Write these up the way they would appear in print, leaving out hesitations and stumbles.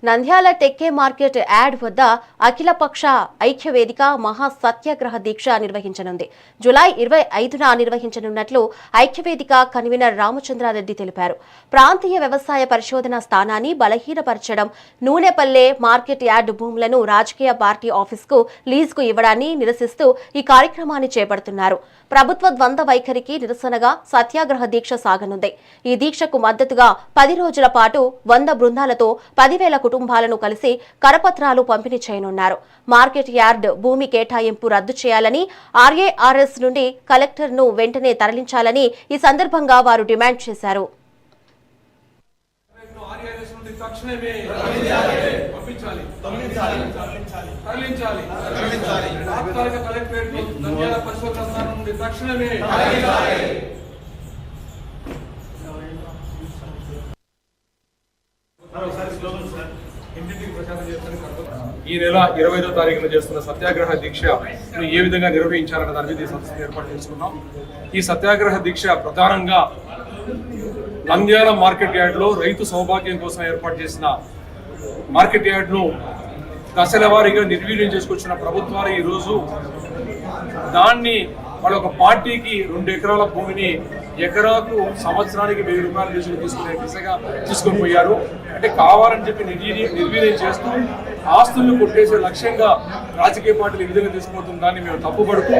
Nandyal టెక్కే market yard వద్ద అఖిలపక్ష ఐక్యవేదిక మహా సత్యాగ్రహ దీక్ష నిర్వహించనుంది. జూలై 25న నిర్వహించనున్నట్లు ఐక్యవేదిక కన్వీనర్ రామచంద్రారెడ్డి తెలిపారు. ప్రాంతీయ వ్యవసాయ పరిశోధన స్థానాన్ని బలహీనపరచడం, నూనెపల్లె మార్కెట్ యార్డ్ భూములను రాజకీయ పార్టీ ఆఫీస్కు లీజుకు ఇవ్వడాన్ని నిరసిస్తూ ఈ కార్యక్రమాన్ని చేపడుతున్నారు. ప్రభుత్వ ద్వంద్వ వైఖరికి నిరసనగా సత్యాగ్రహ దీక్ష సాగనుంది. ఈ దీక్షకు మద్దతుగా 10 రోజుల పాటు 100 బృందాలతో 10,000 కుటుంబాలను కలిసి కరపత్రాలు పంపిణీ చేయనున్నారు. మార్కెట్ యార్డ్ భూమి కేటాయింపు రద్దు చేయాలని, ఆర్ఏఆర్ఎస్ నుండి కలెక్టర్ను వెంటనే తరలించాలని ఈ సందర్భంగా వారు డిమాండ్ చేశారు. ఈ నెల 25వ తారీఖున చేస్తున్న సత్యాగ్రహ దీక్ష ఏ విధంగా నిర్వహించాలన్న దాని మీద సంస్థ ఏర్పాటు చేసుకున్నాం. ఈ సత్యాగ్రహ దీక్ష ప్రధానంగా నంద్యాల మార్కెట్ యార్డ్లో రైతు సౌభాగ్యం కోసం ఏర్పాటు చేసిన మార్కెట్ యార్డ్ను దశల వారీగా నిర్వీర్యం చేసుకొచ్చిన ప్రభుత్వాలు ఈరోజు దాన్ని వాళ్ళ ఒక పార్టీకి 2 ఎకరాల భూమిని ఎకరాకు సంవత్సరానికి 1000 రూపాయల లీజులు తీసుకునే దిశగా తీసుకొని పోయారు. అంటే కావాలని చెప్పి నిర్వీర్యం చేస్తూ ఆస్తులను కొట్టేసే లక్ష్యంగా రాజకీయ పార్టీలు ఈ విధంగా తీసుకుపోతున్న దాన్ని మేము తప్పుపడుతూ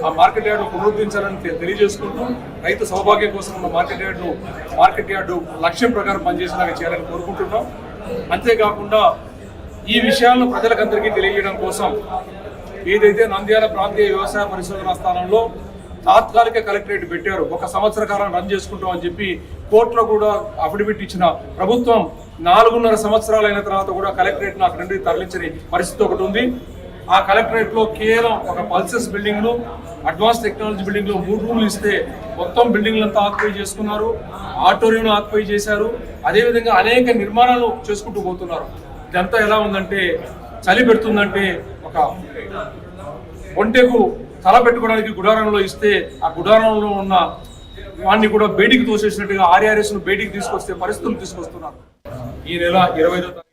ఆ మార్కెట్ యార్డు పునరుద్ధరించాలని తెలియజేసుకుంటూ రైతు సౌభాగ్యం కోసం ఉన్న మార్కెట్ యార్డు లక్ష్యం ప్రకారం పనిచేసేలాగా చేయాలని కోరుకుంటున్నాం. అంతేకాకుండా ఈ విషయాలను ప్రజలకందరికీ తెలియజేయడం కోసం ఏదైతే నంద్యాల ప్రాంతీయ వ్యవసాయ పరిశోధనా స్థానంలో తాత్కాలిక కలెక్టరేట్ పెట్టారు, 1 సంవత్సర కాలం రన్ చేసుకుంటాం అని చెప్పి కోర్టులో కూడా అఫిడవిట్ ఇచ్చిన ప్రభుత్వం 4.5 సంవత్సరాలైన తర్వాత కూడా కలెక్టరేట్ను అక్కడ నుండి తరలించని పరిస్థితి ఒకటి ఉంది. ఆ కలెక్టరేట్లో కేవలం ఒక పల్సెస్ బిల్డింగ్లు, అడ్వాన్స్ టెక్నాలజీ బిల్డింగ్లు 3 రూమ్లు ఇస్తే మొత్తం బిల్డింగ్లంతా ఆక్యుపై చేసుకున్నారు, ఆడిటోరియం ఆక్యుపై చేశారు. అదేవిధంగా అనేక నిర్మాణాలు చేసుకుంటూ పోతున్నారు. ఇదంతా ఎలా ఉందంటే, చలి పెడుతుందంటే ఒక ఒంటెకు తల పెట్టుకోవడానికి గుడారంలో ఇస్తే ఆ గుడారంలో ఉన్న వాడిని కూడా బయటికి తోసేసినట్టుగా ఆర్ఆర్ఎస్ను బయటికి తీసుకొస్తే పరిస్థితులు తీసుకొస్తున్నారు. ఈ నెల 25వ